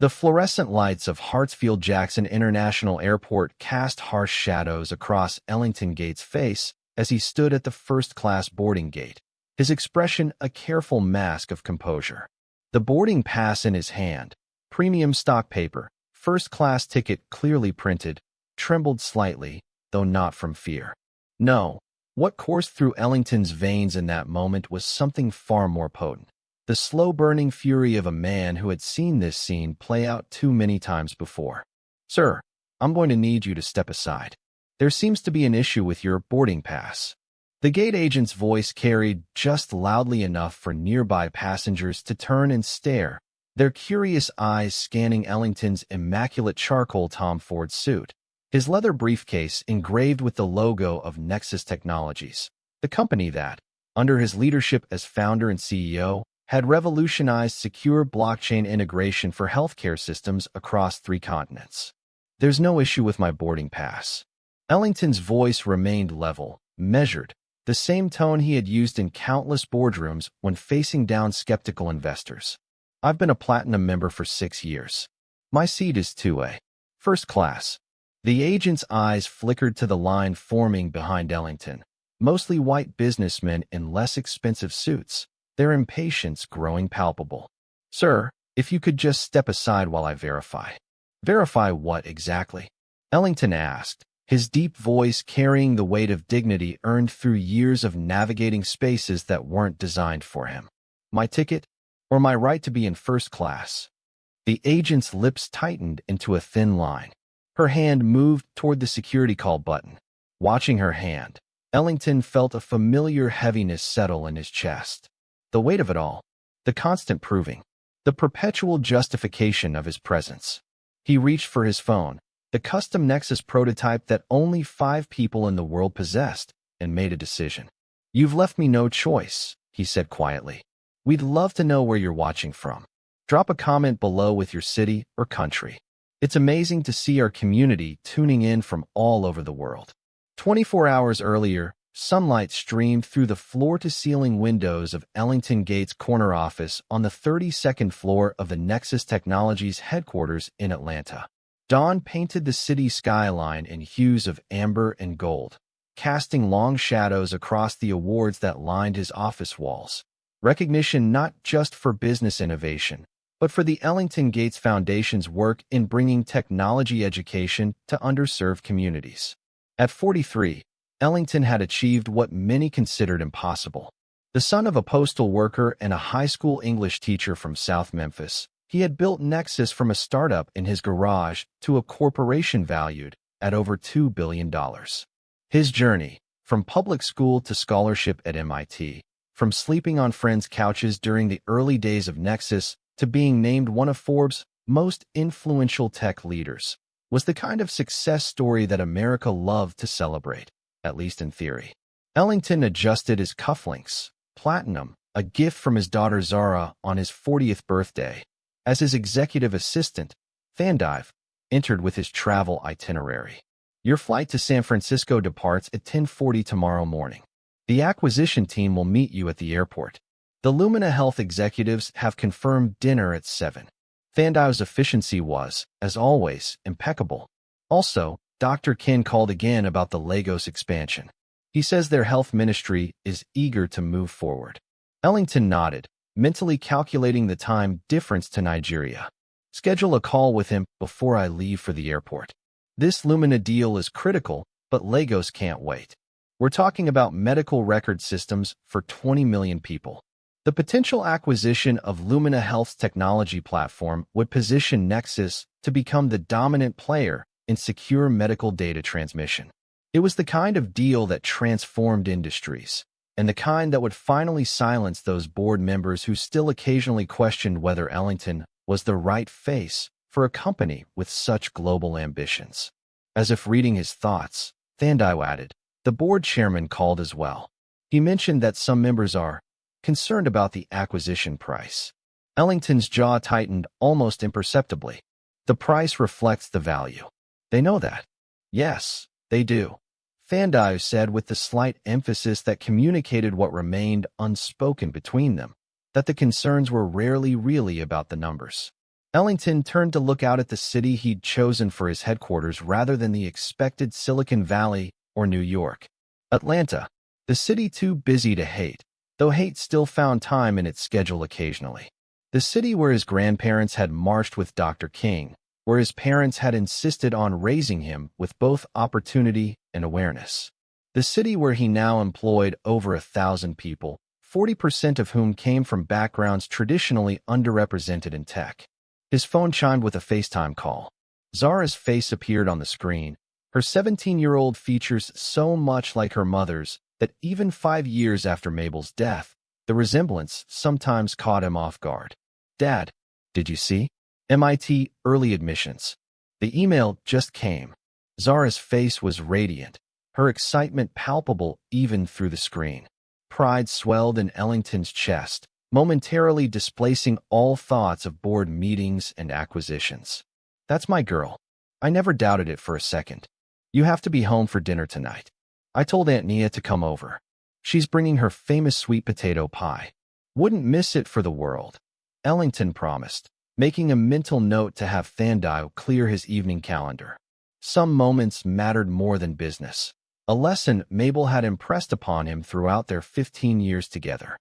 The fluorescent lights of Hartsfield-Jackson International Airport cast harsh shadows across Ellington Gates' face as he stood at the first-class boarding gate, his expression a careful mask of composure. The boarding pass in his hand, premium stock paper, first-class ticket clearly printed, trembled slightly, though not from fear. No, what coursed through Ellington's veins in that moment was something far more potent. The slow-burning fury of a man who had seen this scene play out too many times before. "Sir, I'm going to need you to step aside. There seems to be an issue with your boarding pass." The gate agent's voice carried just loudly enough for nearby passengers to turn and stare, their curious eyes scanning Ellington's immaculate charcoal Tom Ford suit, his leather briefcase engraved with the logo of Nexus Technologies, the company that, under his leadership as founder and CEO, had revolutionized secure blockchain integration for healthcare systems across 3 continents. "There's no issue with my boarding pass." Ellington's voice remained level, measured, the same tone he had used in countless boardrooms when facing down skeptical investors. "I've been a platinum member for 6 years. My seat is 2A. First class." The agent's eyes flickered to the line forming behind Ellington, mostly white businessmen in less expensive suits, their impatience growing palpable. "Sir, if you could just step aside while I verify." "Verify what exactly?" Ellington asked, his deep voice carrying the weight of dignity earned through years of navigating spaces that weren't designed for him. "My ticket, or my right to be in first class?" The agent's lips tightened into a thin line. Her hand moved toward the security call button. Watching her hand, Ellington felt a familiar heaviness settle in his chest. The weight of it all, the constant proving, the perpetual justification of his presence. He reached for his phone, the custom Nexus prototype that only 5 people in the world possessed, and made a decision. "You've left me no choice," he said quietly. "We'd love to know where you're watching from. Drop a comment below with your city or country. It's amazing to see our community tuning in from all over the world." 24 hours earlier, sunlight streamed through the floor-to-ceiling windows of Ellington Gates' corner office on the 32nd floor of the Nexus Technologies headquarters in Atlanta. Dawn painted the city skyline in hues of amber and gold, casting long shadows across the awards that lined his office walls. Recognition not just for business innovation, but for the Ellington Gates Foundation's work in bringing technology education to underserved communities. At 43, Ellington had achieved what many considered impossible. The son of a postal worker and a high school English teacher from South Memphis, he had built Nexus from a startup in his garage to a corporation valued at over $2 billion. His journey, from public school to scholarship at MIT, from sleeping on friends' couches during the early days of Nexus to being named one of Forbes' most influential tech leaders, was the kind of success story that America loved to celebrate, at least in theory. Ellington adjusted his cufflinks, platinum, a gift from his daughter Zara on his 40th birthday. As his executive assistant, Thandive entered with his travel itinerary. "Your flight to San Francisco departs at 10:40 tomorrow morning. The acquisition team will meet you at the airport. The Lumina Health executives have confirmed dinner at 7. Thandive's efficiency was, as always, impeccable. "Also, Dr. Ken called again about the Lagos expansion. He says their health ministry is eager to move forward." Ellington nodded, mentally calculating the time difference to Nigeria. "Schedule a call with him before I leave for the airport. This Lumina deal is critical, but Lagos can't wait. We're talking about medical record systems for 20 million people. The potential acquisition of Lumina Health's technology platform would position Nexus to become the dominant player in secure medical data transmission. It was the kind of deal that transformed industries, and the kind that would finally silence those board members who still occasionally questioned whether Ellington was the right face for a company with such global ambitions." As if reading his thoughts, Thandive added, "The board chairman called as well. He mentioned that some members are concerned about the acquisition price." Ellington's jaw tightened almost imperceptibly. "The price reflects the value. They know that." "Yes, they do," Thandive said with the slight emphasis that communicated what remained unspoken between them, that the concerns were rarely really about the numbers. Ellington turned to look out at the city he'd chosen for his headquarters rather than the expected Silicon Valley or New York. Atlanta, the city too busy to hate, though hate still found time in its schedule occasionally. The city where his grandparents had marched with Dr. King, where his parents had insisted on raising him with both opportunity and awareness. The city where he now employed over 1,000 people, 40% of whom came from backgrounds traditionally underrepresented in tech. His phone chimed with a FaceTime call. Zara's face appeared on the screen, her 17-year-old features so much like her mother's that even 5 years after Mabel's death, the resemblance sometimes caught him off guard. "Dad, did you see? MIT early admissions. The email just came." Zara's face was radiant, her excitement palpable even through the screen. Pride swelled in Ellington's chest, momentarily displacing all thoughts of board meetings and acquisitions. "That's my girl. I never doubted it for a second. You have to be home for dinner tonight. I told Aunt Nia to come over. She's bringing her famous sweet potato pie. Wouldn't miss it for the world," Ellington promised, making a mental note to have Thandile clear his evening calendar. Some moments mattered more than business, a lesson Mabel had impressed upon him throughout their 15 years together.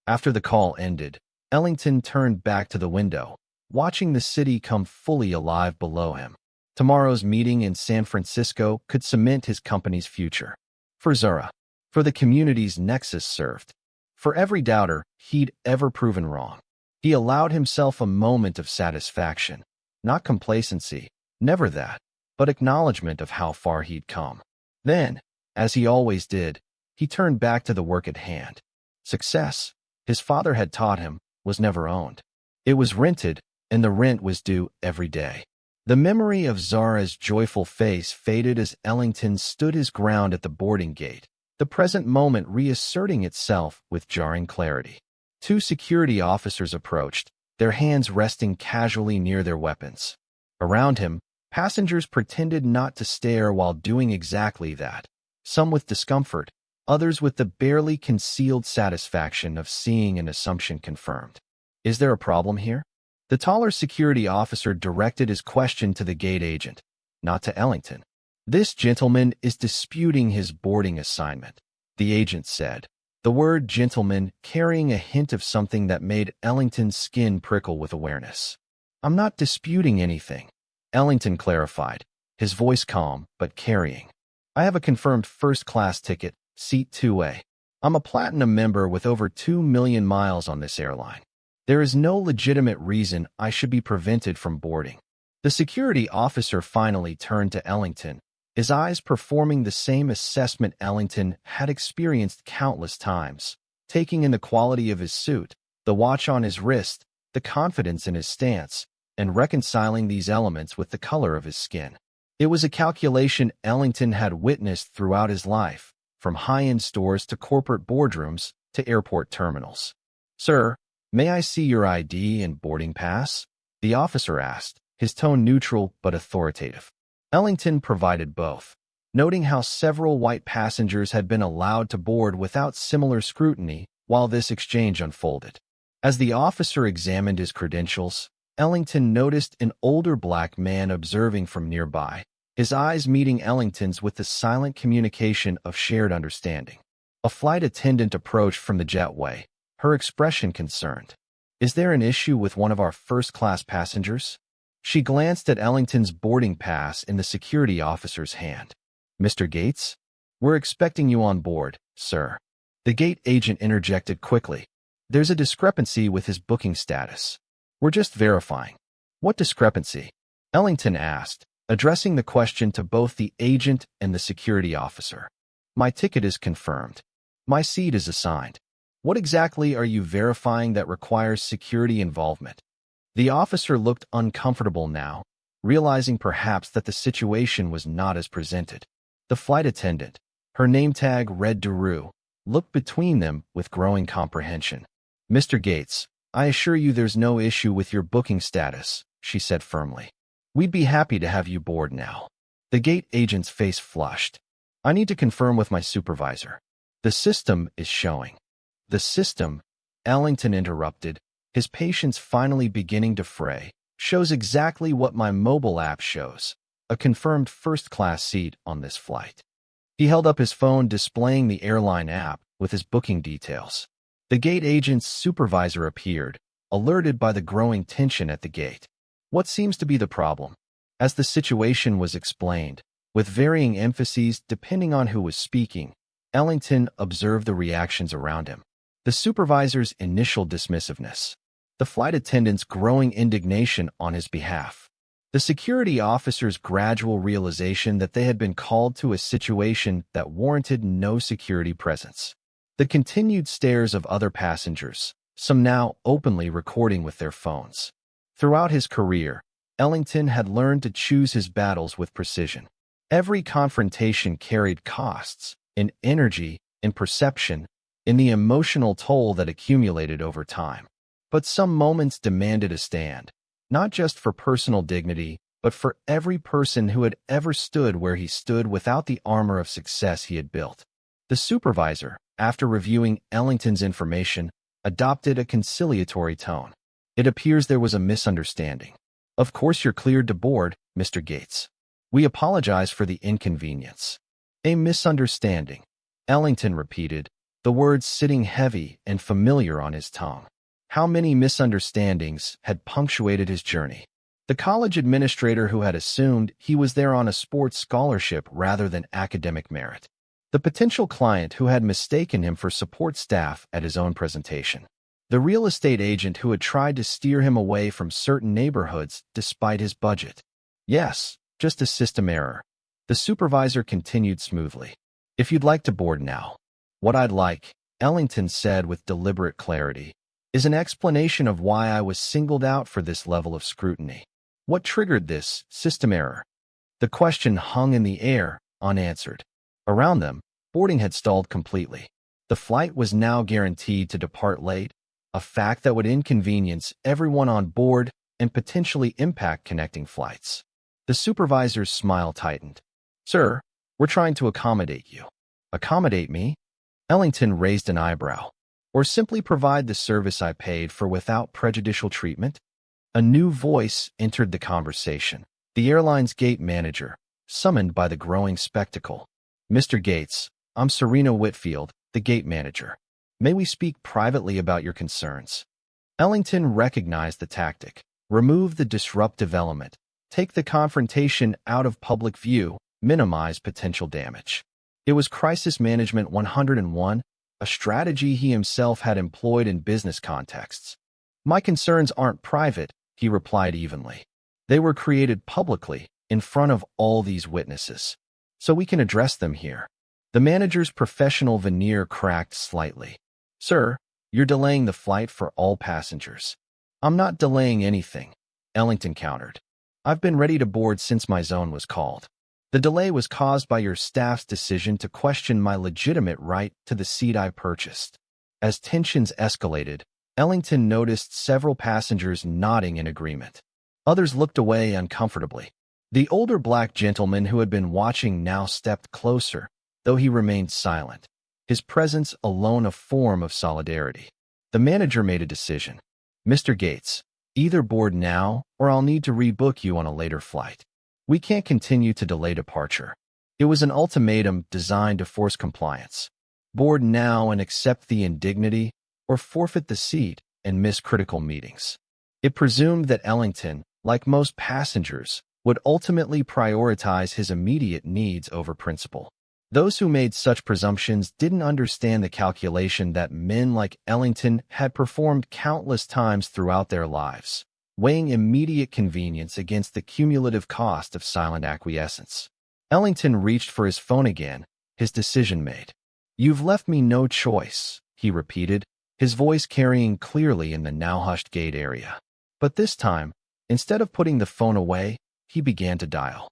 After the call ended, Ellington turned back to the window, watching the city come fully alive below him. Tomorrow's meeting in San Francisco could cement his company's future. For Zara, for the communities Nexus served, for every doubter he'd ever proven wrong. He allowed himself a moment of satisfaction, not complacency, never that, but acknowledgement of how far he'd come. Then, as he always did, he turned back to the work at hand. Success, his father had taught him, was never owned. It was rented, and the rent was due every day. The memory of Zara's joyful face faded as Ellington stood his ground at the boarding gate, the present moment reasserting itself with jarring clarity. 2 security officers approached, their hands resting casually near their weapons. Around him, passengers pretended not to stare while doing exactly that, some with discomfort, others with the barely concealed satisfaction of seeing an assumption confirmed. "Is there a problem here?" The taller security officer directed his question to the gate agent, not to Ellington. "This gentleman is disputing his boarding assignment," the agent said, the word gentleman carrying a hint of something that made Ellington's skin prickle with awareness. "I'm not disputing anything," Ellington clarified, his voice calm but carrying. "I have a confirmed first-class ticket, seat 2A. I'm a platinum member with over 2 million miles on this airline. There is no legitimate reason I should be prevented from boarding." The security officer finally turned to Ellington, his eyes performing the same assessment Ellington had experienced countless times, taking in the quality of his suit, the watch on his wrist, the confidence in his stance, and reconciling these elements with the color of his skin. It was a calculation Ellington had witnessed throughout his life, from high-end stores to corporate boardrooms to airport terminals. "Sir, may I see your ID and boarding pass?" the officer asked, his tone neutral but authoritative. Ellington provided both, noting how several white passengers had been allowed to board without similar scrutiny while this exchange unfolded. As the officer examined his credentials, Ellington noticed an older black man observing from nearby, his eyes meeting Ellington's with the silent communication of shared understanding. A flight attendant approached from the jetway, her expression concerned. "Is there an issue with one of our first-class passengers?" She glanced at Ellington's boarding pass in the security officer's hand. "Mr. Gates? We're expecting you on board, sir." The gate agent interjected quickly. "There's a discrepancy with his booking status. We're just verifying." "What discrepancy?" Ellington asked, addressing the question to both the agent and the security officer. "My ticket is confirmed. My seat is assigned. What exactly are you verifying that requires security involvement?" The officer looked uncomfortable now, realizing perhaps that the situation was not as presented. The flight attendant, her name tag read Daru, looked between them with growing comprehension. "Mr. Gates, I assure you there's no issue with your booking status," she said firmly. "We'd be happy to have you board now." The gate agent's face flushed. "I need to confirm with my supervisor. The system is showing." "The system?" Ellington interrupted, his patience finally beginning to fray. Shows exactly what my mobile app shows. A confirmed first-class seat on this flight. He held up his phone displaying the airline app with his booking details. The gate agent's supervisor appeared, alerted by the growing tension at the gate. What seems to be the problem? As the situation was explained, with varying emphases depending on who was speaking, Ellington observed the reactions around him. The supervisor's initial dismissiveness. The flight attendant's growing indignation on his behalf. The security officer's gradual realization that they had been called to a situation that warranted no security presence. The continued stares of other passengers, some now openly recording with their phones. Throughout his career, Ellington had learned to choose his battles with precision. Every confrontation carried costs, in energy, in perception, in the emotional toll that accumulated over time. But some moments demanded a stand, not just for personal dignity, but for every person who had ever stood where he stood without the armor of success he had built. The supervisor, after reviewing Ellington's information, adopted a conciliatory tone. It appears there was a misunderstanding. Of course you're cleared to board, Mr. Gates. We apologize for the inconvenience. A misunderstanding, Ellington repeated, the words sitting heavy and familiar on his tongue. How many misunderstandings had punctuated his journey? The college administrator who had assumed he was there on a sports scholarship rather than academic merit. The potential client who had mistaken him for support staff at his own presentation. The real estate agent who had tried to steer him away from certain neighborhoods despite his budget. Yes, just a system error. The supervisor continued smoothly. If you'd like to board now. What I'd like, Ellington said with deliberate clarity, is an explanation of why I was singled out for this level of scrutiny. What triggered this system error? The question hung in the air, unanswered. Around them, boarding had stalled completely. The flight was now guaranteed to depart late, a fact that would inconvenience everyone on board and potentially impact connecting flights. The supervisor's smile tightened. Sir, we're trying to accommodate you. Accommodate me? Ellington raised an eyebrow. Or simply provide the service I paid for without prejudicial treatment? A new voice entered the conversation. The airline's gate manager, summoned by the growing spectacle. Mr. Gates, I'm Serena Whitfield, the gate manager. May we speak privately about your concerns? Ellington recognized the tactic. Remove the disruptive element. Take the confrontation out of public view. Minimize potential damage. It was Crisis Management 101, a strategy he himself had employed in business contexts. My concerns aren't private, he replied evenly. They were created publicly, in front of all these witnesses. So we can address them here. The manager's professional veneer cracked slightly. Sir, you're delaying the flight for all passengers. I'm not delaying anything, Ellington countered. I've been ready to board since my zone was called. The delay was caused by your staff's decision to question my legitimate right to the seat I purchased. As tensions escalated, Ellington noticed several passengers nodding in agreement. Others looked away uncomfortably. The older black gentleman who had been watching now stepped closer, though he remained silent, his presence alone a form of solidarity. The manager made a decision. Mr. Gates, either board now or I'll need to rebook you on a later flight. We can't continue to delay departure. It was an ultimatum designed to force compliance. Board now and accept the indignity, or forfeit the seat and miss critical meetings. It presumed that Ellington, like most passengers, would ultimately prioritize his immediate needs over principle. Those who made such presumptions didn't understand the calculation that men like Ellington had performed countless times throughout their lives, weighing immediate convenience against the cumulative cost of silent acquiescence. Ellington reached for his phone again, his decision made. You've left me no choice, he repeated, his voice carrying clearly in the now hushed gate area. But this time, instead of putting the phone away, he began to dial.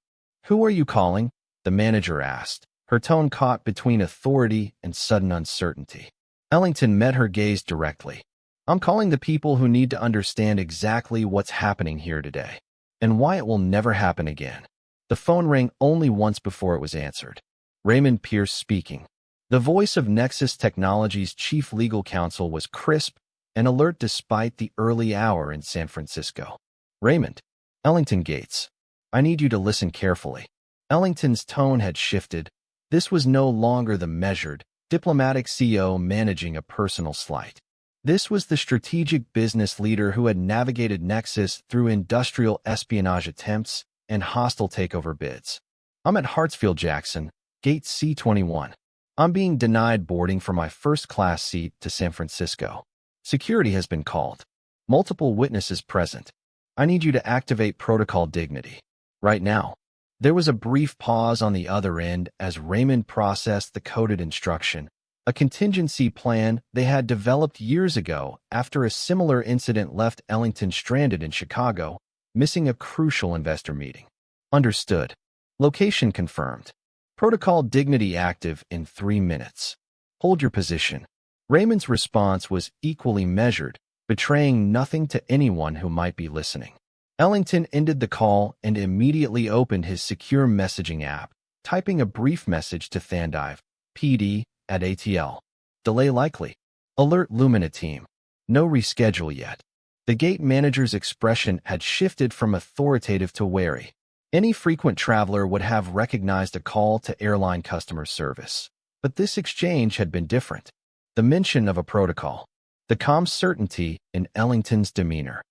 Who are you calling? The manager asked, her tone caught between authority and sudden uncertainty. Ellington met her gaze directly. I'm calling the people who need to understand exactly what's happening here today, and why it will never happen again. The phone rang only once before it was answered. Raymond Pierce speaking. The voice of Nexus Technologies' chief legal counsel was crisp and alert despite the early hour in San Francisco. Raymond. Ellington Gates. I need you to listen carefully. Ellington's tone had shifted. This was no longer the measured, diplomatic CEO managing a personal slight. This was the strategic business leader who had navigated Nexus through industrial espionage attempts and hostile takeover bids. I'm at Hartsfield-Jackson, Gate C21. I'm being denied boarding for my first-class seat to San Francisco. Security has been called. Multiple witnesses present. I need you to activate Protocol Dignity. Right now. There was a brief pause on the other end as Raymond processed the coded instruction, a contingency plan they had developed years ago after a similar incident left Ellington stranded in Chicago, missing a crucial investor meeting. Understood. Location confirmed. Protocol Dignity active in 3 minutes. Hold your position. Raymond's response was equally measured, betraying nothing to anyone who might be listening. Ellington ended the call and immediately opened his secure messaging app, typing a brief message to Thandive, PD, at ATL. Delay likely. Alert Lumina team. No reschedule yet. The gate manager's expression had shifted from authoritative to wary. Any frequent traveler would have recognized a call to airline customer service. But this exchange had been different. The mention of a protocol. The calm certainty in Ellington's demeanor.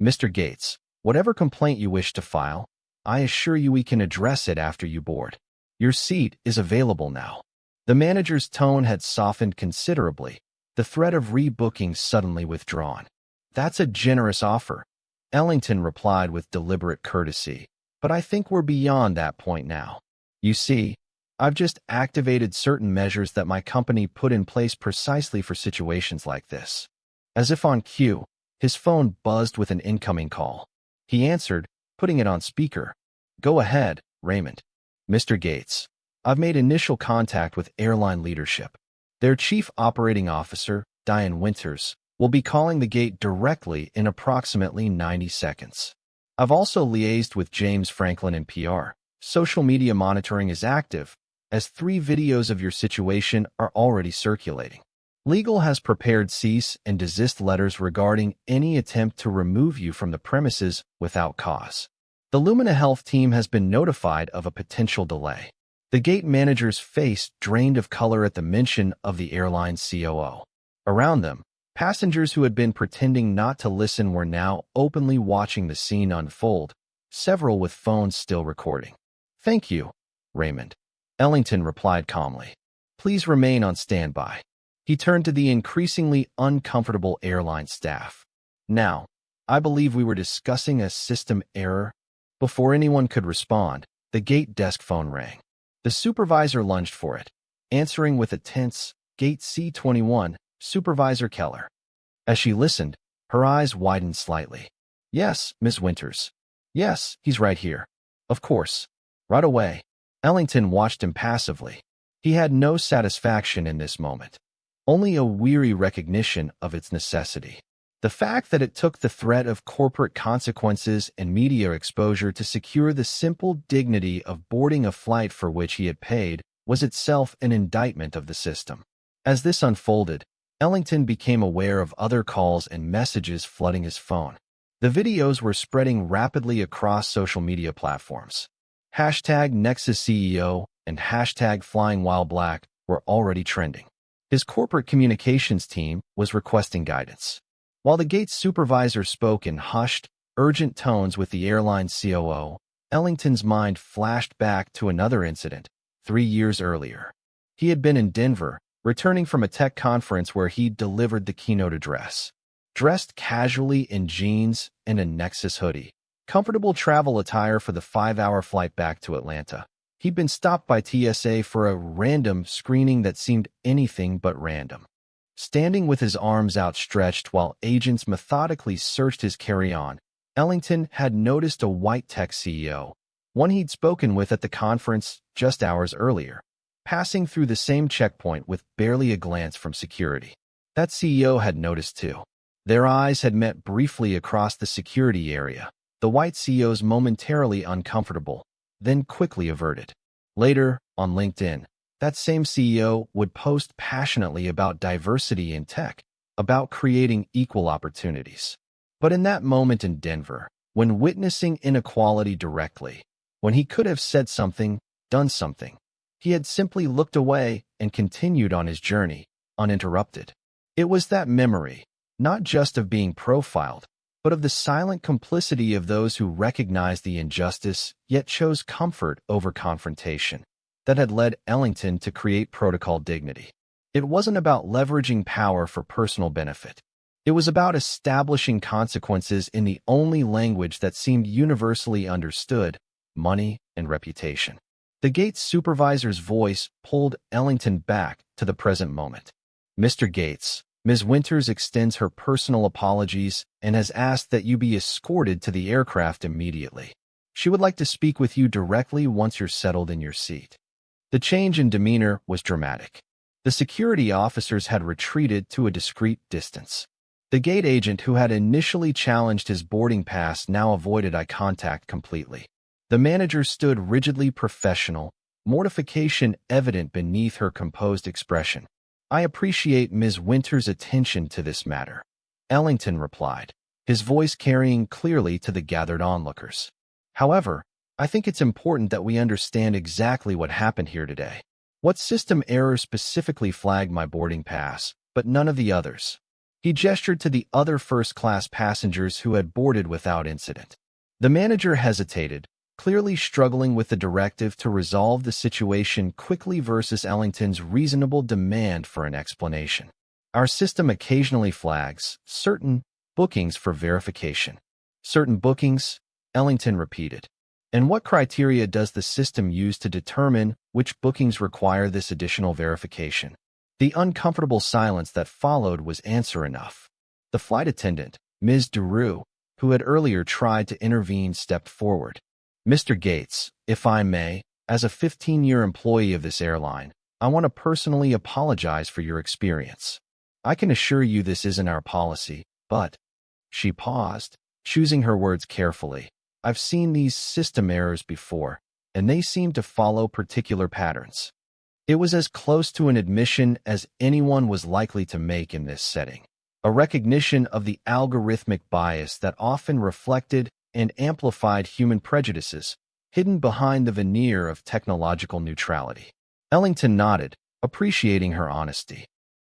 Mr. Gates, whatever complaint you wish to file, I assure you we can address it after you board. Your seat is available now. The manager's tone had softened considerably, the threat of rebooking suddenly withdrawn. That's a generous offer, Ellington replied with deliberate courtesy. But I think we're beyond that point now. You see, I've just activated certain measures that my company put in place precisely for situations like this. As if on cue, his phone buzzed with an incoming call. He answered, putting it on speaker. Go ahead, Raymond. Mr. Gates, I've made initial contact with airline leadership. Their chief operating officer, Diane Winters, will be calling the gate directly in approximately 90 seconds. I've also liaised with James Franklin in PR. Social media monitoring is active, as 3 videos of your situation are already circulating. Legal has prepared cease and desist letters regarding any attempt to remove you from the premises without cause. The Lumina Health team has been notified of a potential delay. The gate manager's face drained of color at the mention of the airline's COO. Around them, passengers who had been pretending not to listen were now openly watching the scene unfold, several with phones still recording. Thank you, Raymond. Ellington replied calmly. Please remain on standby. He turned to the increasingly uncomfortable airline staff. Now, I believe we were discussing a system error. Before anyone could respond, the gate desk phone rang. The supervisor lunged for it, answering with a tense, Gate C21, Supervisor Keller. As she listened, her eyes widened slightly. Yes, Ms. Winters. Yes, he's right here. Of course. Right away. Ellington watched him passively. He had no satisfaction in this moment, only a weary recognition of its necessity. The fact that it took the threat of corporate consequences and media exposure to secure the simple dignity of boarding a flight for which he had paid was itself an indictment of the system. As this unfolded, Ellington became aware of other calls and messages flooding his phone. The videos were spreading rapidly across social media platforms. Hashtag Nexus CEO and hashtag Flying While Black were already trending. His corporate communications team was requesting guidance. While the gate's supervisor spoke in hushed, urgent tones with the airline's COO, Ellington's mind flashed back to another incident, 3 years earlier. He had been in Denver, returning from a tech conference where he delivered the keynote address. Dressed casually in jeans and a Nexus hoodie, comfortable travel attire for the 5-hour flight back to Atlanta. He'd been stopped by TSA for a random screening that seemed anything but random. Standing with his arms outstretched while agents methodically searched his carry-on, Ellington had noticed a white tech CEO, one he'd spoken with at the conference just hours earlier, passing through the same checkpoint with barely a glance from security. That CEO had noticed too. Their eyes had met briefly across the security area, the white CEO's momentarily uncomfortable, then quickly averted. Later, on LinkedIn, that same CEO would post passionately about diversity in tech, about creating equal opportunities. But in that moment in Denver, when witnessing inequality directly, when he could have said something, done something. He had simply looked away and continued on his journey, uninterrupted. It was that memory, not just of being profiled, but of the silent complicity of those who recognized the injustice yet chose comfort over confrontation, that had led Ellington to create Protocol Dignity. It wasn't about leveraging power for personal benefit. It was about establishing consequences in the only language that seemed universally understood: money and reputation. The Gates supervisor's voice pulled Ellington back to the present moment. "Mr. Gates, Ms. Winters extends her personal apologies and has asked that you be escorted to the aircraft immediately. She would like to speak with you directly once you're settled in your seat." The change in demeanor was dramatic. The security officers had retreated to a discreet distance. The gate agent who had initially challenged his boarding pass now avoided eye contact completely. The manager stood rigidly professional, mortification evident beneath her composed expression. "I appreciate Ms. Winters' attention to this matter," Ellington replied, his voice carrying clearly to the gathered onlookers. "However, I think it's important that we understand exactly what happened here today. What system error specifically flagged my boarding pass, but none of the others?" He gestured to the other first-class passengers who had boarded without incident. The manager hesitated, clearly struggling with the directive to resolve the situation quickly versus Ellington's reasonable demand for an explanation. "Our system occasionally flags certain bookings for verification." "Certain bookings?" Ellington repeated. "And what criteria does the system use to determine which bookings require this additional verification?" The uncomfortable silence that followed was answer enough. The flight attendant, Ms. Duroux, who had earlier tried to intervene, stepped forward. "Mr. Gates, if I may, as a 15-year employee of this airline, I want to personally apologize for your experience. I can assure you this isn't our policy, but—" She paused, choosing her words carefully. "I've seen these system errors before, and they seem to follow particular patterns." It was as close to an admission as anyone was likely to make in this setting. A recognition of the algorithmic bias that often reflected and amplified human prejudices, hidden behind the veneer of technological neutrality. Ellington nodded, appreciating her honesty.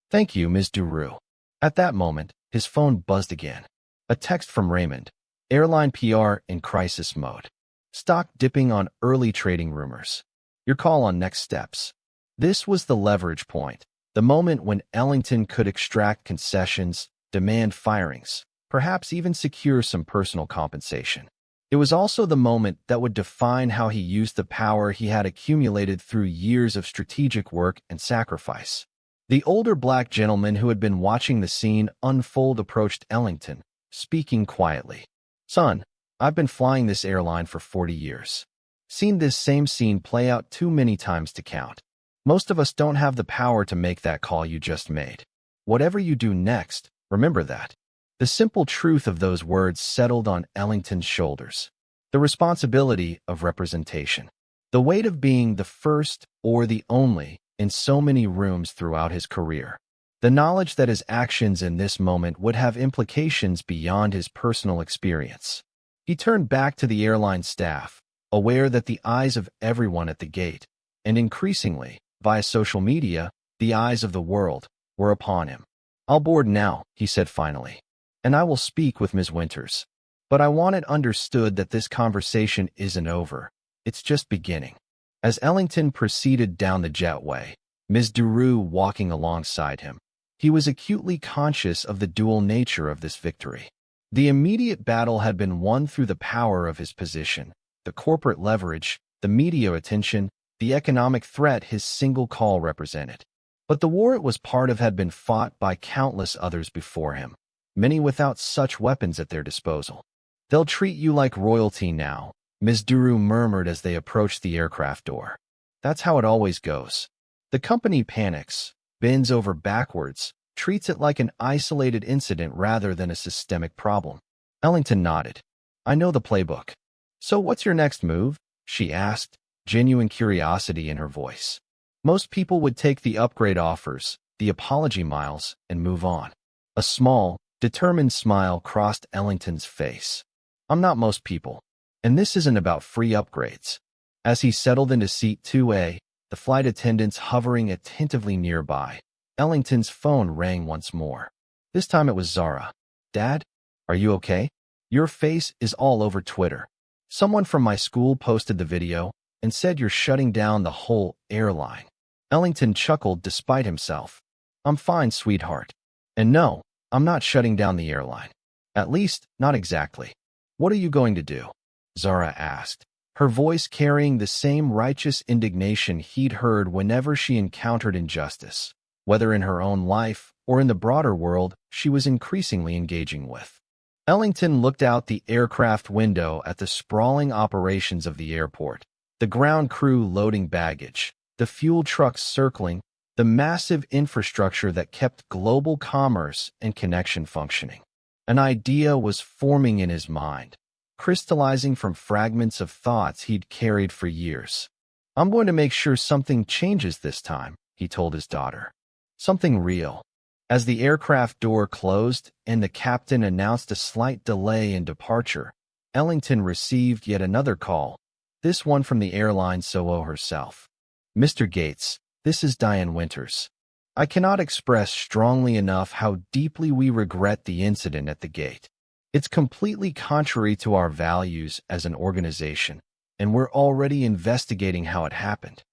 "Thank you, Ms. Duroux." At that moment, his phone buzzed again. A text from Raymond. "Airline PR in crisis mode. Stock dipping on early trading rumors. Your call on next steps." This was the leverage point, the moment when Ellington could extract concessions, demand firings, perhaps even secure some personal compensation. It was also the moment that would define how he used the power he had accumulated through years of strategic work and sacrifice. The older black gentleman who had been watching the scene unfold approached Ellington, speaking quietly. "Son, I've been flying this airline for 40 years. Seen this same scene play out too many times to count. Most of us don't have the power to make that call you just made. Whatever you do next, remember that." The simple truth of those words settled on Ellington's shoulders. The responsibility of representation. The weight of being the first or the only in so many rooms throughout his career. The knowledge that his actions in this moment would have implications beyond his personal experience. He turned back to the airline staff, aware that the eyes of everyone at the gate, and increasingly, via social media, the eyes of the world, were upon him. "I'll board now," he said finally, "and I will speak with Ms. Winters. But I want it understood that this conversation isn't over. It's just beginning." As Ellington proceeded down the jetway, Ms. Duroux walking alongside him, he was acutely conscious of the dual nature of this victory. The immediate battle had been won through the power of his position, the corporate leverage, the media attention, the economic threat his single call represented. But the war it was part of had been fought by countless others before him, many without such weapons at their disposal. "They'll treat you like royalty now," Ms. Duroux murmured as they approached the aircraft door. "That's how it always goes. The company panics, bends over backwards, treats it like an isolated incident rather than a systemic problem." Ellington nodded. "I know the playbook." "So what's your next move?" she asked, genuine curiosity in her voice. Most people would take the upgrade offers, the apology miles, and move on. A small, determined smile crossed Ellington's face. I'm not most people. And this isn't about free upgrades. As he settled into seat 2A, the flight attendants hovering attentively nearby, Ellington's phone rang once more. This time it was Zara. Dad, are you okay? Your face is all over Twitter. Someone from my school posted the video and said you're shutting down the whole airline. Ellington chuckled despite himself. I'm fine, sweetheart. And no, I'm not shutting down the airline. At least, not exactly. What are you going to do? Zara asked, her voice carrying the same righteous indignation he'd heard whenever she encountered injustice, whether in her own life or in the broader world she was increasingly engaging with. Ellington looked out the aircraft window at the sprawling operations of the airport, the ground crew loading baggage, the fuel trucks circling, the massive infrastructure that kept global commerce and connection functioning. An idea was forming in his mind, crystallizing from fragments of thoughts he'd carried for years. I'm going to make sure something changes this time, he told his daughter. Something real. As the aircraft door closed and the captain announced a slight delay in departure, Ellington received yet another call, this one from the airline CEO herself. Mr. Gates, this is Diane Winters. I cannot express strongly enough how deeply we regret the incident at the gate. It's completely contrary to our values as an organization, and we're already investigating how it happened.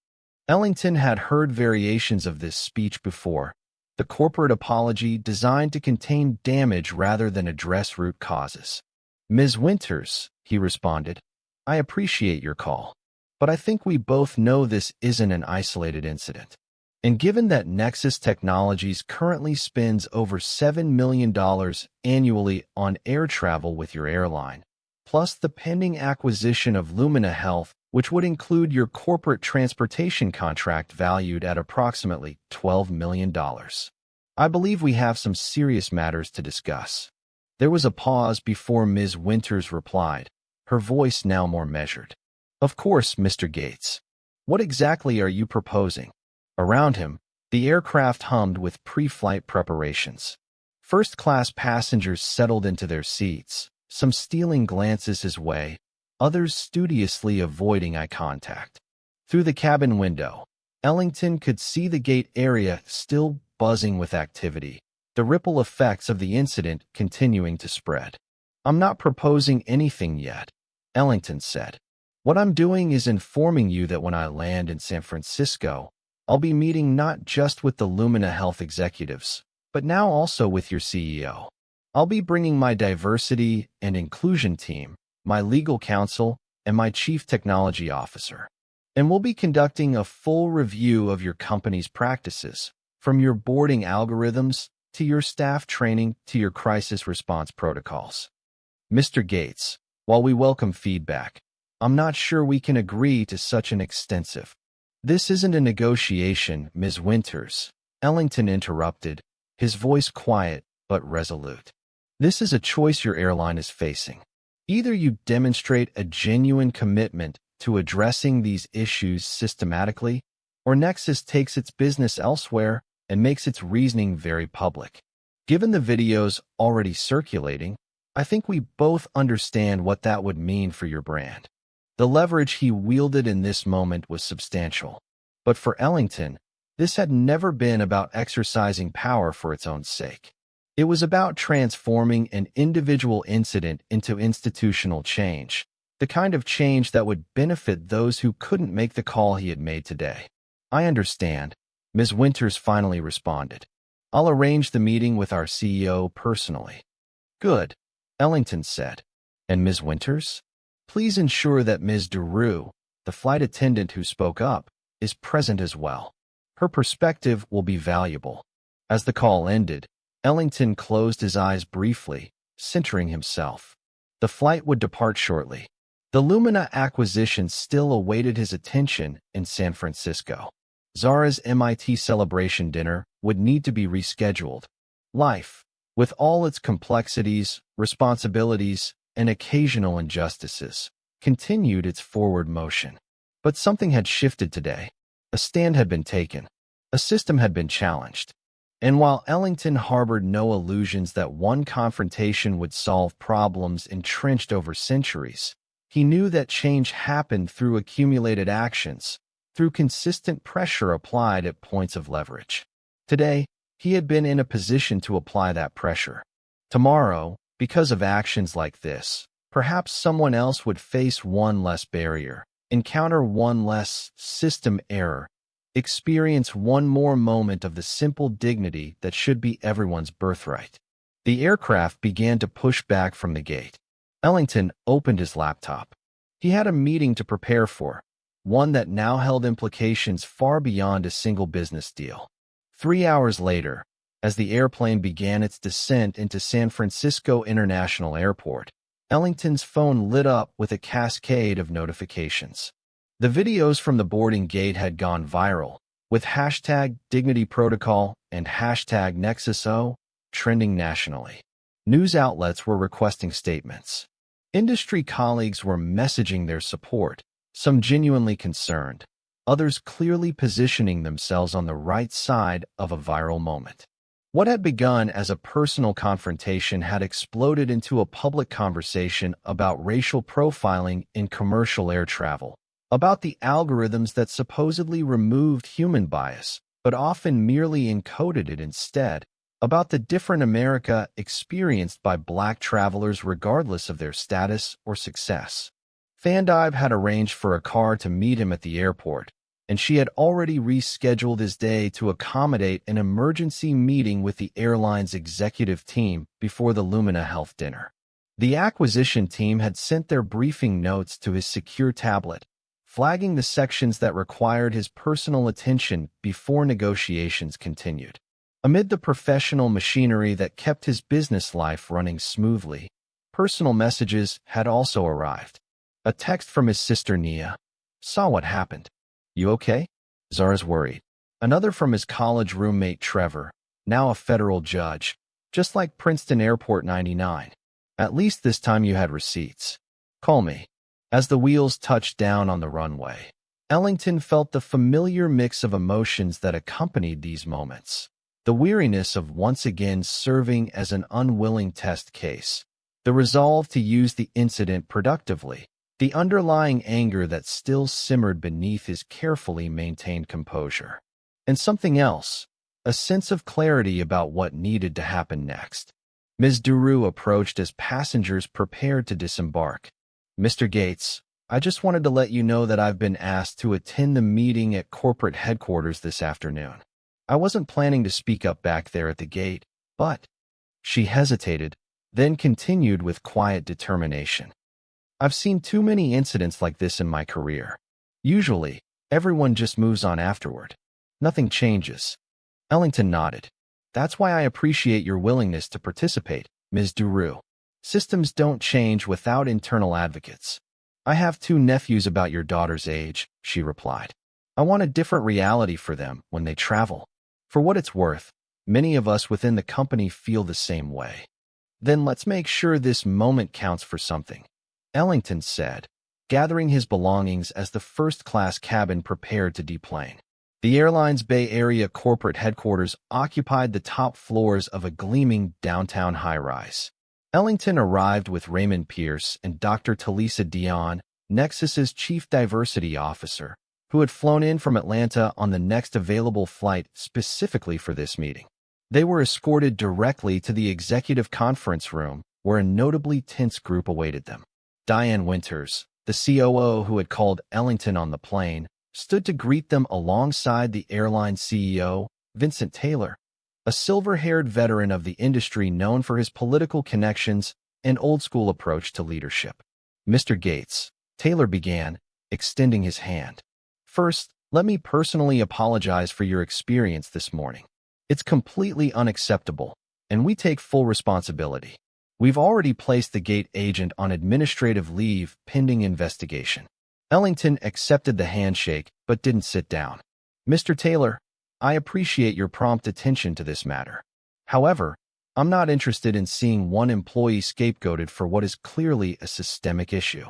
Ellington had heard variations of this speech before, the corporate apology designed to contain damage rather than address root causes. Ms. Winters, he responded, I appreciate your call, but I think we both know this isn't an isolated incident. And given that Nexus Technologies currently spends over $7 million annually on air travel with your airline, plus the pending acquisition of Lumina Health, which would include your corporate transportation contract valued at approximately $12 million. I believe we have some serious matters to discuss. There was a pause before Ms. Winters replied, her voice now more measured. Of course, Mr. Gates. What exactly are you proposing? Around him, the aircraft hummed with pre-flight preparations. First-class passengers settled into their seats, some stealing glances his way, others studiously avoiding eye contact. Through the cabin window, Ellington could see the gate area still buzzing with activity, the ripple effects of the incident continuing to spread. I'm not proposing anything yet, Ellington said. What I'm doing is informing you that when I land in San Francisco, I'll be meeting not just with the Lumina Health executives, but now also with your CEO. I'll be bringing my diversity and inclusion team, my legal counsel, and my chief technology officer. And we'll be conducting a full review of your company's practices, from your boarding algorithms to your staff training to your crisis response protocols. Mr. Gates, while we welcome feedback, I'm not sure we can agree to such an extensive. This isn't a negotiation, Ms. Winters, Ellington interrupted, his voice quiet but resolute. This is a choice your airline is facing. Either you demonstrate a genuine commitment to addressing these issues systematically, or Nexus takes its business elsewhere and makes its reasoning very public. Given the videos already circulating, I think we both understand what that would mean for your brand. The leverage he wielded in this moment was substantial. But for Ellington, this had never been about exercising power for its own sake. It was about transforming an individual incident into institutional change, the kind of change that would benefit those who couldn't make the call he had made today. I understand, Ms. Winters finally responded. I'll arrange the meeting with our CEO personally. Good, Ellington said. And Ms. Winters? Please ensure that Ms. DeRue, the flight attendant who spoke up, is present as well. Her perspective will be valuable. As the call ended, Ellington closed his eyes briefly, centering himself. The flight would depart shortly. The Lumina acquisition still awaited his attention in San Francisco. Zara's MIT celebration dinner would need to be rescheduled. Life, with all its complexities, responsibilities, and occasional injustices, continued its forward motion. But something had shifted today. A stand had been taken. A system had been challenged. And while Ellington harbored no illusions that one confrontation would solve problems entrenched over centuries, he knew that change happened through accumulated actions, through consistent pressure applied at points of leverage. Today, he had been in a position to apply that pressure. Tomorrow, because of actions like this, perhaps someone else would face one less barrier, encounter one less system error, experience one more moment of the simple dignity that should be everyone's birthright. The aircraft began to push back from the gate. Ellington opened his laptop. He had a meeting to prepare for, one that now held implications far beyond a single business deal. 3 hours later, as the airplane began its descent into San Francisco International Airport, Ellington's phone lit up with a cascade of notifications. The videos from the boarding gate had gone viral, with hashtag Dignity Protocol and hashtag NexusO trending nationally. News outlets were requesting statements. Industry colleagues were messaging their support, some genuinely concerned, others clearly positioning themselves on the right side of a viral moment. What had begun as a personal confrontation had exploded into a public conversation about racial profiling in commercial air travel, about the algorithms that supposedly removed human bias, but often merely encoded it instead, about the different America experienced by Black travelers regardless of their status or success. Fandive had arranged for a car to meet him at the airport, and she had already rescheduled his day to accommodate an emergency meeting with the airline's executive team before the Lumina Health dinner. The acquisition team had sent their briefing notes to his secure tablet, flagging the sections that required his personal attention before negotiations continued. Amid the professional machinery that kept his business life running smoothly, personal messages had also arrived. A text from his sister Nia. Saw what happened. You okay? Zara's worried. Another from his college roommate Trevor, now a federal judge, just like Princeton Airport 99. At least this time you had receipts. Call me. As the wheels touched down on the runway, Ellington felt the familiar mix of emotions that accompanied these moments. The weariness of once again serving as an unwilling test case, the resolve to use the incident productively, the underlying anger that still simmered beneath his carefully maintained composure. And something else, a sense of clarity about what needed to happen next. Ms. Duru approached as passengers prepared to disembark. Mr. Gates, I just wanted to let you know that I've been asked to attend the meeting at corporate headquarters this afternoon. I wasn't planning to speak up back there at the gate, but... She hesitated, then continued with quiet determination. I've seen too many incidents like this in my career. Usually, everyone just moves on afterward. Nothing changes. Ellington nodded. That's why I appreciate your willingness to participate, Ms. Duru. Systems don't change without internal advocates. I have 2 nephews about your daughter's age, she replied. I want a different reality for them when they travel. For what it's worth, many of us within the company feel the same way. Then let's make sure this moment counts for something, Ellington said, gathering his belongings as the first-class cabin prepared to deplane. The airline's Bay Area corporate headquarters occupied the top floors of a gleaming downtown high-rise. Ellington arrived with Raymond Pierce and Dr. Talisa Dion, Nexus's chief diversity officer, who had flown in from Atlanta on the next available flight specifically for this meeting. They were escorted directly to the executive conference room, where a notably tense group awaited them. Diane Winters, the COO who had called Ellington on the plane, stood to greet them alongside the airline CEO, Vincent Taylor, a silver-haired veteran of the industry known for his political connections and old-school approach to leadership. Mr. Gates, Taylor began, extending his hand. First, let me personally apologize for your experience this morning. It's completely unacceptable, and we take full responsibility. We've already placed the gate agent on administrative leave pending investigation. Ellington accepted the handshake but didn't sit down. Mr. Taylor, I appreciate your prompt attention to this matter. However, I'm not interested in seeing one employee scapegoated for what is clearly a systemic issue.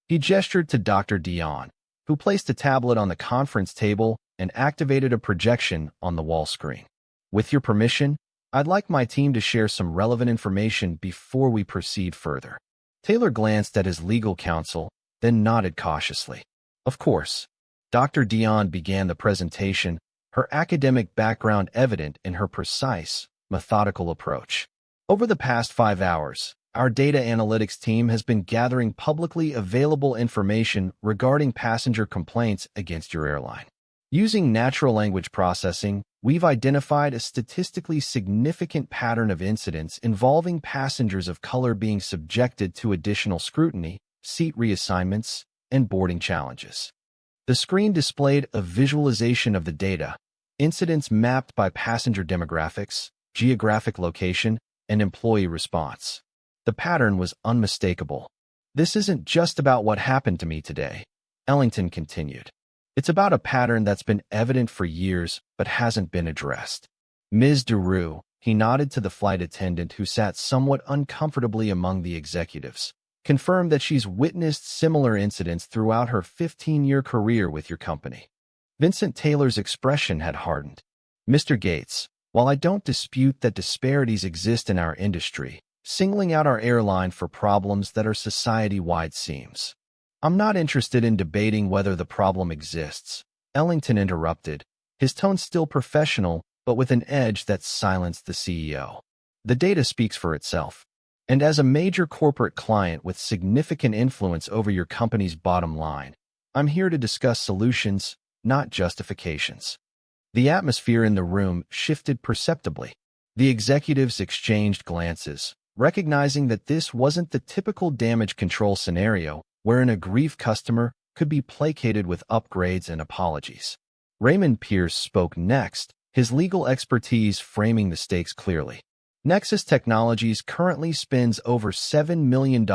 He gestured to Dr. Dion, who placed a tablet on the conference table and activated a projection on the wall screen. With your permission, I'd like my team to share some relevant information before we proceed further. Taylor glanced at his legal counsel, then nodded cautiously. Of course. Dr. Dion began the presentation, her academic background evident in her precise, methodical approach. Over the past 5 hours, our data analytics team has been gathering publicly available information regarding passenger complaints against your airline. Using natural language processing, we've identified a statistically significant pattern of incidents involving passengers of color being subjected to additional scrutiny, seat reassignments, and boarding challenges. The screen displayed a visualization of the data, incidents mapped by passenger demographics, geographic location, and employee response. The pattern was unmistakable. This isn't just about what happened to me today, Ellington continued. It's about a pattern that's been evident for years but hasn't been addressed. Ms. Deroux, he nodded to the flight attendant who sat somewhat uncomfortably among the executives, confirmed that she's witnessed similar incidents throughout her 15-year career with your company. Vincent Taylor's expression had hardened. Mr. Gates, while I don't dispute that disparities exist in our industry, singling out our airline for problems that are society-wide seems. I'm not interested in debating whether the problem exists, Ellington interrupted, his tone still professional, but with an edge that silenced the CEO. The data speaks for itself. And as a major corporate client with significant influence over your company's bottom line, I'm here to discuss solutions, not justifications. The atmosphere in the room shifted perceptibly. The executives exchanged glances, recognizing that this wasn't the typical damage control scenario where an aggrieved customer could be placated with upgrades and apologies. Raymond Pierce spoke next, his legal expertise framing the stakes clearly. Nexus Technologies currently spends over $7 million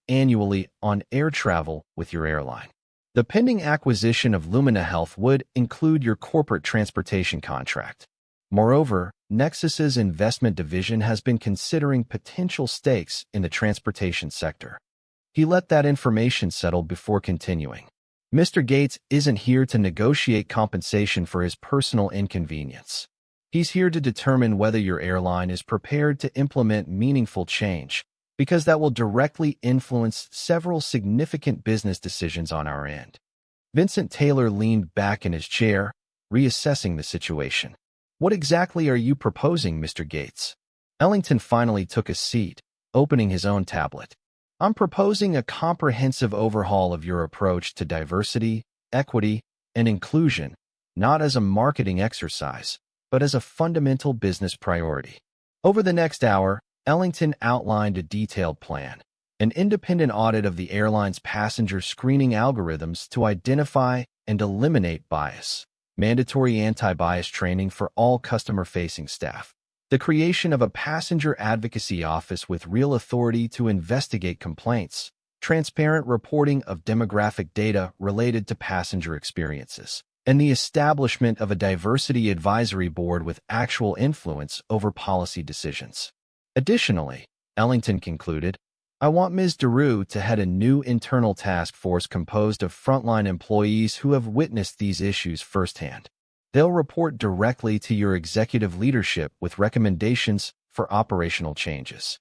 annually on air travel with your airline. The pending acquisition of Lumina Health would include your corporate transportation contract. Moreover, Nexus's investment division has been considering potential stakes in the transportation sector. He let that information settle before continuing. Mr. Gates isn't here to negotiate compensation for his personal inconvenience. He's here to determine whether your airline is prepared to implement meaningful change, because that will directly influence several significant business decisions on our end. Vincent Taylor leaned back in his chair, reassessing the situation. What exactly are you proposing, Mr. Gates? Ellington finally took a seat, opening his own tablet. I'm proposing a comprehensive overhaul of your approach to diversity, equity, and inclusion, not as a marketing exercise, but as a fundamental business priority. Over the next hour, Ellington outlined a detailed plan, an independent audit of the airline's passenger screening algorithms to identify and eliminate bias, mandatory anti-bias training for all customer-facing staff, the creation of a passenger advocacy office with real authority to investigate complaints, transparent reporting of demographic data related to passenger experiences, and the establishment of a diversity advisory board with actual influence over policy decisions. Additionally, Ellington concluded, I want Ms. Deroux to head a new internal task force composed of frontline employees who have witnessed these issues firsthand. They'll report directly to your executive leadership with recommendations for operational changes.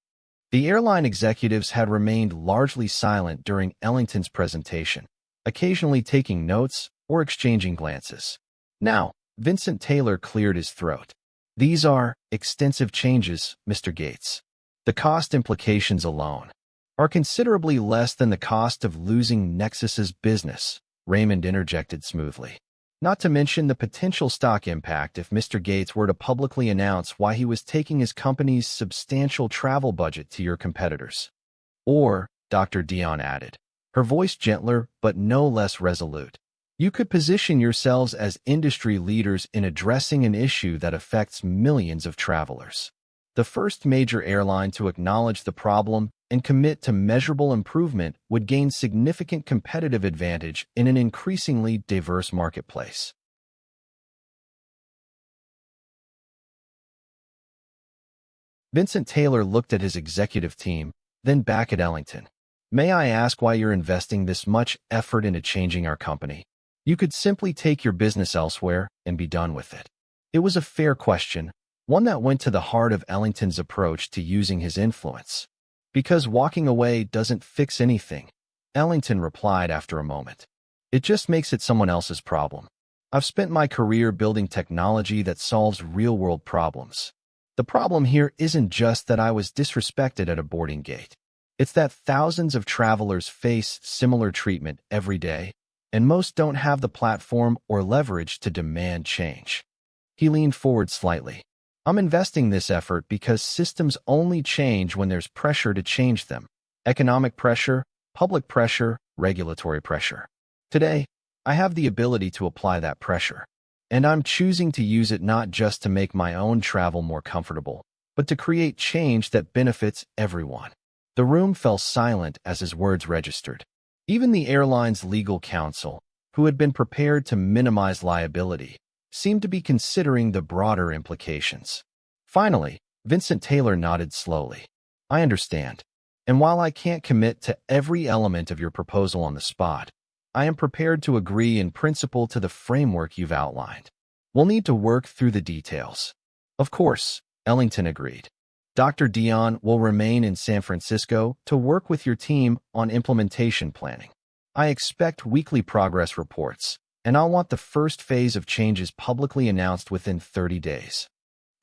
The airline executives had remained largely silent during Ellington's presentation, occasionally taking notes or exchanging glances. Now, Vincent Taylor cleared his throat. These are extensive changes, Mr. Gates. The cost implications alone are considerably less than the cost of losing Nexus's business, Raymond interjected smoothly. Not to mention the potential stock impact if Mr. Gates were to publicly announce why he was taking his company's substantial travel budget to your competitors. Or, Dr. Dion added, her voice gentler but no less resolute, you could position yourselves as industry leaders in addressing an issue that affects millions of travelers. The first major airline to acknowledge the problem and commit to measurable improvement would gain significant competitive advantage in an increasingly diverse marketplace. Vincent Taylor looked at his executive team, then back at Ellington. May I ask why you're investing this much effort into changing our company? You could simply take your business elsewhere and be done with it. It was a fair question, one that went to the heart of Ellington's approach to using his influence. Because walking away doesn't fix anything, Ellington replied after a moment. It just makes it someone else's problem. I've spent my career building technology that solves real-world problems. The problem here isn't just that I was disrespected at a boarding gate. It's that thousands of travelers face similar treatment every day, and most don't have the platform or leverage to demand change. He leaned forward slightly. I'm investing this effort because systems only change when there's pressure to change them. Economic pressure, public pressure, regulatory pressure. Today, I have the ability to apply that pressure, and I'm choosing to use it not just to make my own travel more comfortable, but to create change that benefits everyone. The room fell silent as his words registered. Even the airline's legal counsel, who had been prepared to minimize liability, seemed to be considering the broader implications. Finally, Vincent Taylor nodded slowly. I understand. And while I can't commit to every element of your proposal on the spot, I am prepared to agree in principle to the framework you've outlined. We'll need to work through the details. Of course, Ellington agreed. Dr. Dion will remain in San Francisco to work with your team on implementation planning. I expect weekly progress reports, and I'll want the first phase of changes publicly announced within 30 days.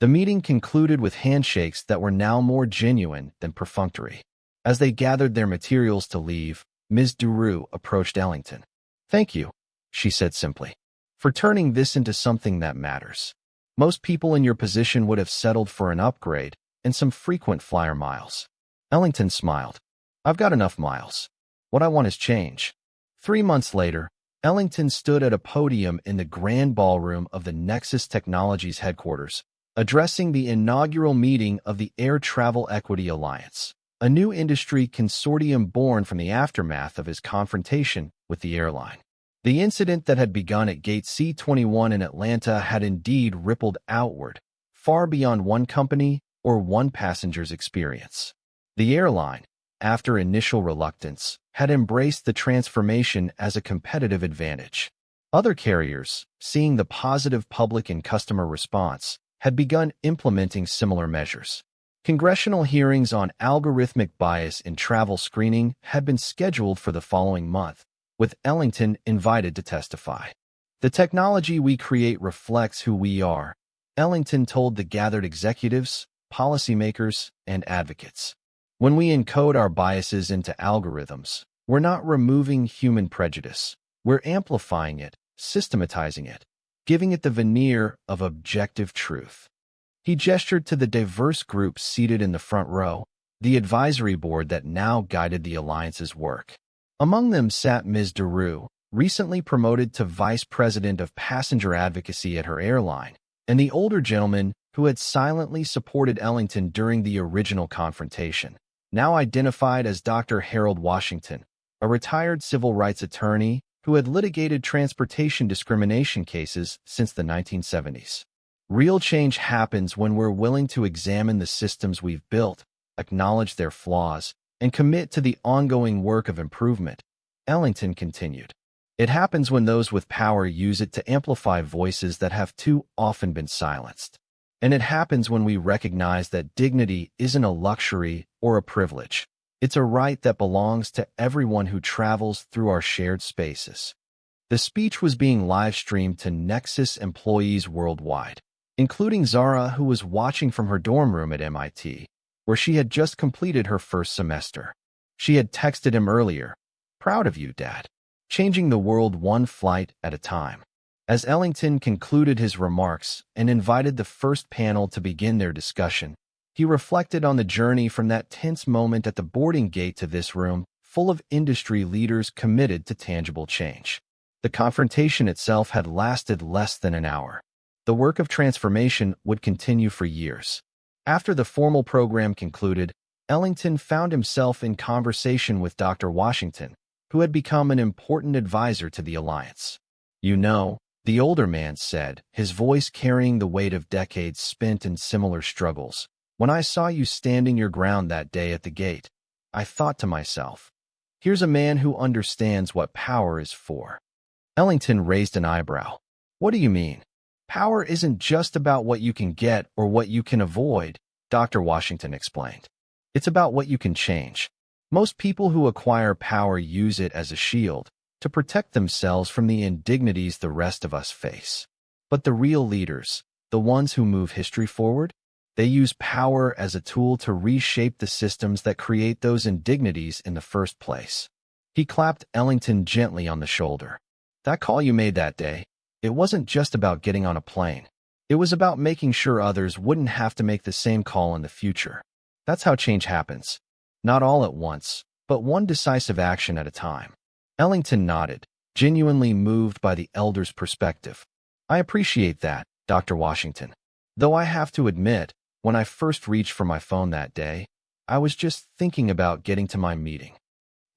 The meeting concluded with handshakes that were now more genuine than perfunctory. As they gathered their materials to leave, Ms. Duroux approached Ellington. Thank you, she said simply, for turning this into something that matters. Most people in your position would have settled for an upgrade and some frequent flyer miles. Ellington smiled. I've got enough miles. What I want is change. 3 months later, Ellington stood at a podium in the grand ballroom of the Nexus Technologies headquarters, addressing the inaugural meeting of the Air Travel Equity Alliance, a new industry consortium born from the aftermath of his confrontation with the airline. The incident that had begun at Gate C-21 in Atlanta had indeed rippled outward, far beyond one company or one passenger's experience. The airline, after initial reluctance, had embraced the transformation as a competitive advantage. Other carriers, seeing the positive public and customer response, had begun implementing similar measures. Congressional hearings on algorithmic bias in travel screening had been scheduled for the following month, with Ellington invited to testify. The technology we create reflects who we are, Ellington told the gathered executives, policymakers, and advocates. When we encode our biases into algorithms, we're not removing human prejudice. We're amplifying it, systematizing it, giving it the veneer of objective truth. He gestured to the diverse groups seated in the front row, the advisory board that now guided the alliance's work. Among them sat Ms. Duroux, recently promoted to Vice President of Passenger Advocacy at her airline, and the older gentleman who had silently supported Ellington during the original confrontation, now identified as Dr. Harold Washington, a retired civil rights attorney who had litigated transportation discrimination cases since the 1970s. Real change happens when we're willing to examine the systems we've built, acknowledge their flaws, and commit to the ongoing work of improvement, Ellington continued. It happens when those with power use it to amplify voices that have too often been silenced. And it happens when we recognize that dignity isn't a luxury or a privilege. It's a right that belongs to everyone who travels through our shared spaces. The speech was being live-streamed to Nexus employees worldwide, including Zara, who was watching from her dorm room at MIT, where she had just completed her first semester. She had texted him earlier, "Proud of you, Dad. Changing the world one flight at a time." As Ellington concluded his remarks and invited the first panel to begin their discussion, he reflected on the journey from that tense moment at the boarding gate to this room, full of industry leaders committed to tangible change. The confrontation itself had lasted less than an hour. The work of transformation would continue for years. After the formal program concluded, Ellington found himself in conversation with Dr. Washington, who had become an important advisor to the alliance. "You know," the older man said, his voice carrying the weight of decades spent in similar struggles, "when I saw you standing your ground that day at the gate, I thought to myself, here's a man who understands what power is for." Ellington raised an eyebrow. "What do you mean?" Power isn't just about what you can get or what you can avoid, Dr. Washington explained. It's about what you can change. Most people who acquire power use it as a shield to protect themselves from the indignities the rest of us face. But the real leaders, the ones who move history forward, they use power as a tool to reshape the systems that create those indignities in the first place. He clapped Ellington gently on the shoulder. That call you made that day, it wasn't just about getting on a plane. It was about making sure others wouldn't have to make the same call in the future. That's how change happens. Not all at once, but one decisive action at a time. Ellington nodded, genuinely moved by the elder's perspective. I appreciate that, Dr. Washington. Though I have to admit, when I first reached for my phone that day, I was just thinking about getting to my meeting.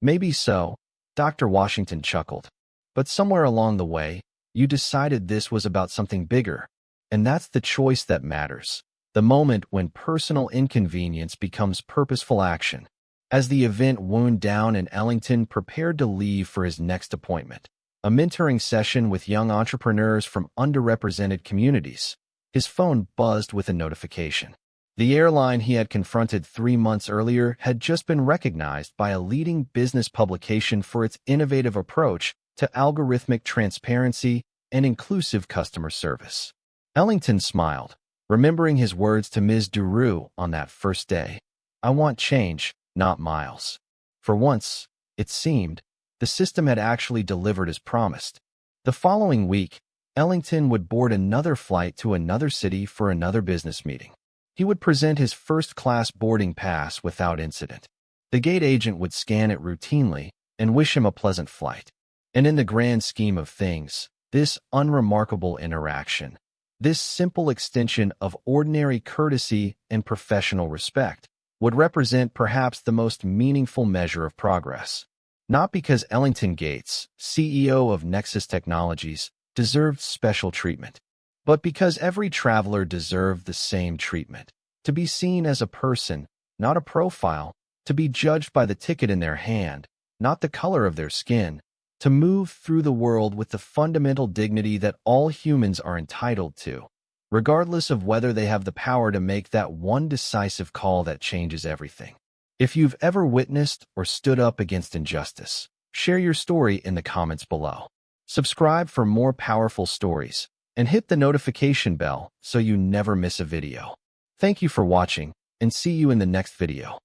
Maybe so, Dr. Washington chuckled. But somewhere along the way, you decided this was about something bigger. And that's the choice that matters. The moment when personal inconvenience becomes purposeful action. As the event wound down and Ellington prepared to leave for his next appointment, a mentoring session with young entrepreneurs from underrepresented communities, his phone buzzed with a notification. The airline he had confronted 3 months earlier had just been recognized by a leading business publication for its innovative approach to algorithmic transparency and inclusive customer service. Ellington smiled, remembering his words to Ms. Duroux on that first day. I want change, not miles. For once, it seemed, the system had actually delivered as promised. The following week, Ellington would board another flight to another city for another business meeting. He would present his first-class boarding pass without incident. The gate agent would scan it routinely and wish him a pleasant flight. And in the grand scheme of things, this unremarkable interaction, this simple extension of ordinary courtesy and professional respect, would represent perhaps the most meaningful measure of progress. Not because Ellington Gates, CEO of Nexus Technologies, deserved special treatment, but because every traveler deserved the same treatment. To be seen as a person, not a profile, to be judged by the ticket in their hand, not the color of their skin, to move through the world with the fundamental dignity that all humans are entitled to, regardless of whether they have the power to make that one decisive call that changes everything. If you've ever witnessed or stood up against injustice, share your story in the comments below. Subscribe for more powerful stories, and hit the notification bell so you never miss a video. Thank you for watching, and see you in the next video.